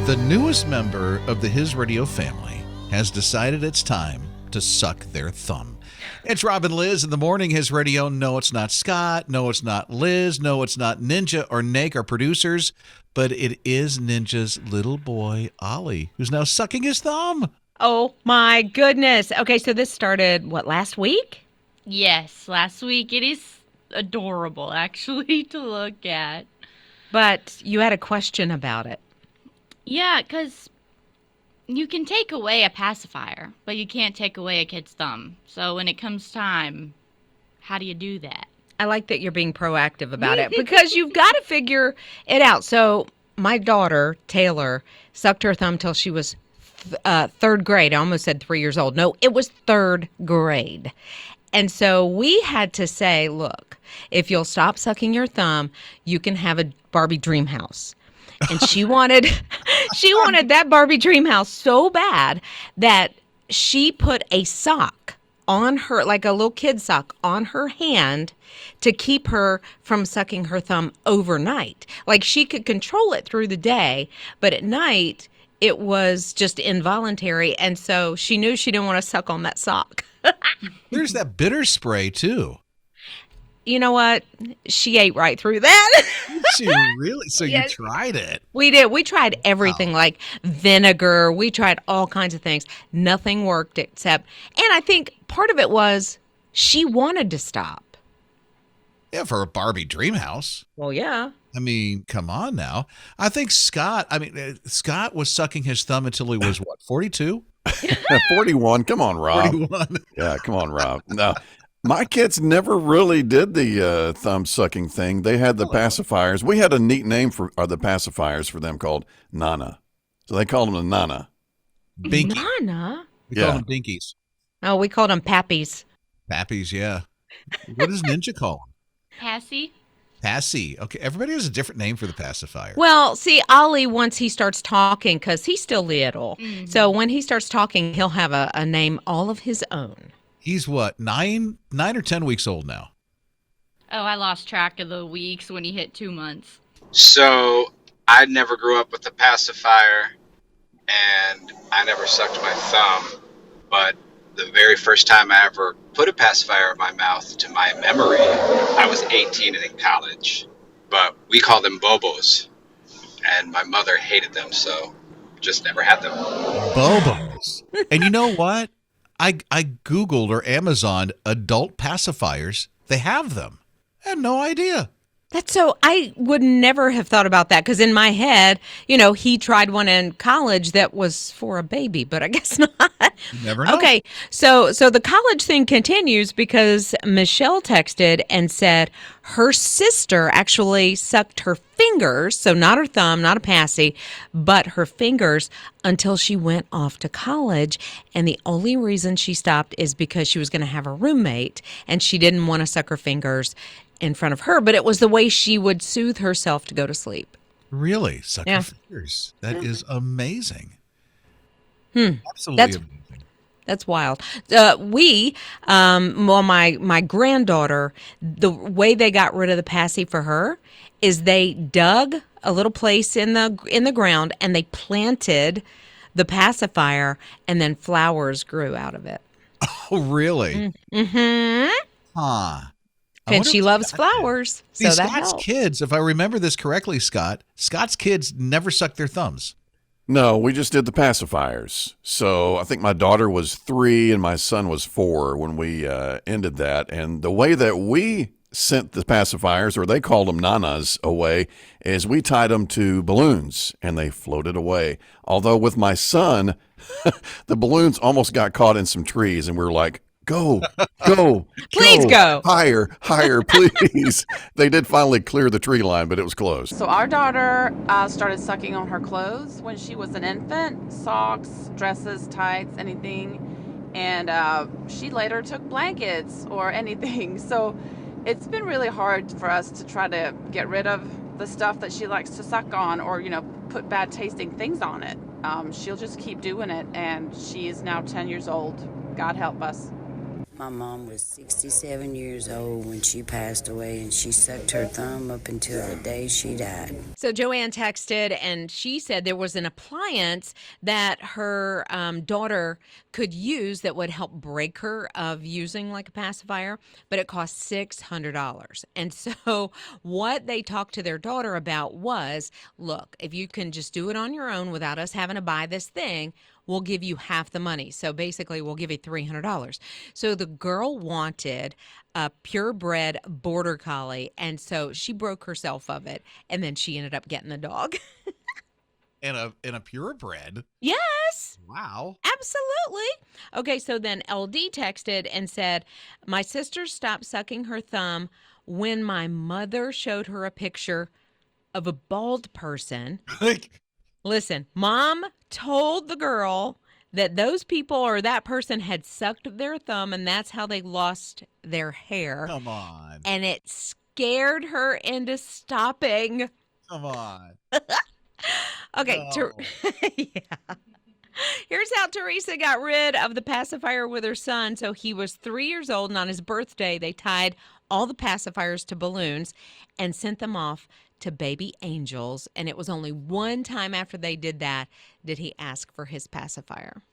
The newest member of the His Radio family has decided it's time to suck their thumb. It's Rob and Liz in the morning, His Radio. No, it's not Scott. No, it's not Liz. No, it's not Ninja or Nate, our producers. But it is Ninja's little boy, Ollie, who's now sucking his thumb. Oh, my goodness. Okay, so this started, last week? Yes, last week. It is adorable, actually, to look at. But you had a question about it. Yeah, because you can take away a pacifier, but you can't take away a kid's thumb. So when it comes time, how do you do that? I like that you're being proactive about it because you've got to figure it out. So my daughter, Taylor, sucked her thumb till she was third grade. I almost said 3 years old. No, it was third grade. And so we had to say, look, if you'll stop sucking your thumb, you can have a Barbie dream house. And she wanted that Barbie dream house so bad that she put a sock on her, like a little kid sock, on her hand to keep her from sucking her thumb overnight. Like she could control it through the day, but at night it was just involuntary. And so she knew she didn't want to suck on that sock. There's that bitter spray, too. You know what? She ate right through that. She really? So yes. You tried it? We did. We tried everything, like vinegar. We tried all kinds of things. Nothing worked except, and I think part of it was she wanted to stop. Yeah, for a Barbie dream house. Well, yeah. I mean, come on now. I think Scott was sucking his thumb until he was, 42? 41. Come on, Rob. 41. Yeah, come on, Rob. No. My kids never really did the thumb sucking thing. They had the pacifiers. We had a neat name for the pacifiers for them called Nana. So they called them the Nana. Binky. Nana? We called them Binkies. Oh, we called them Pappies. Pappies, yeah. What does Ninja call them? Passy? Passy. Okay, everybody has a different name for the pacifier. Well, see, Ollie, once he starts talking, because he's still little, so when he starts talking, he'll have a name all of his own. He's what, 9 or 10 weeks old now? Oh, I lost track of the weeks when he hit 2 months. So I never grew up with a pacifier, and I never sucked my thumb. But the very first time I ever put a pacifier in my mouth, to my memory, I was 18 and in college. But we called them Bobos, and my mother hated them, so just never had them. Bobos. And you know what? I Googled or Amazoned adult pacifiers. They have them. I had no idea. That's so, I would never have thought about that because in my head, he tried one in college that was for a baby, but I guess not. You never know. Okay, so the college thing continues because Michelle texted and said her sister actually sucked her fingers, so not her thumb, not a passy, but her fingers until she went off to college. And the only reason she stopped is because she was going to have a roommate and she didn't want to suck her fingers in front of her, but it was the way she would soothe herself to go to sleep. Really? Suck your fingers. That is amazing. Absolutely amazing. That's wild. My granddaughter, the way they got rid of the passy for her is they dug a little place in the ground and they planted the pacifier and then flowers grew out of it. Oh, really? Mm-hmm. Huh. And she loves flowers, so that Scott's helps. kids, if I remember this correctly, Scott's kids never suck their thumbs. No, we just did the pacifiers. So I think my daughter was 3 and my son was 4 when we ended that. And the way that we sent the pacifiers, or they called them nanas, away, is we tied them to balloons and they floated away. Although with my son, the balloons almost got caught in some trees and we were like, Go. Please go. Higher, please. They did finally clear the tree line, but it was closed. So our daughter started sucking on her clothes when she was an infant, socks, dresses, tights, anything. And she later took blankets or anything. So it's been really hard for us to try to get rid of the stuff that she likes to suck on or, put bad tasting things on it. She'll just keep doing it. And she is now 10 years old. God help us. My mom was 67 years old when she passed away, and she sucked her thumb up until the day she died. So Joanne texted, and she said there was an appliance that her daughter could use that would help break her of using like a pacifier, but it cost $600. And so what they talked to their daughter about was, look, if you can just do it on your own without us having to buy this thing, we'll give you half the money. So basically, we'll give you $300. So the girl wanted a purebred border collie, and so she broke herself of it, and then she ended up getting the dog. And a purebred. Yes. Wow. Absolutely. Okay, so then LD texted and said, my sister stopped sucking her thumb when my mother showed her a picture of a bald person. Listen, mom told the girl that those people or that person had sucked their thumb, and that's how they lost their hair. Come on. And it scared her into stopping. Come on. Okay. No. Yeah. Here's how Teresa got rid of the pacifier with her son. So he was 3 years old, and on his birthday, they tied all the pacifiers to balloons and sent them off to baby angels. And it was only one time after they did that did he ask for his pacifier.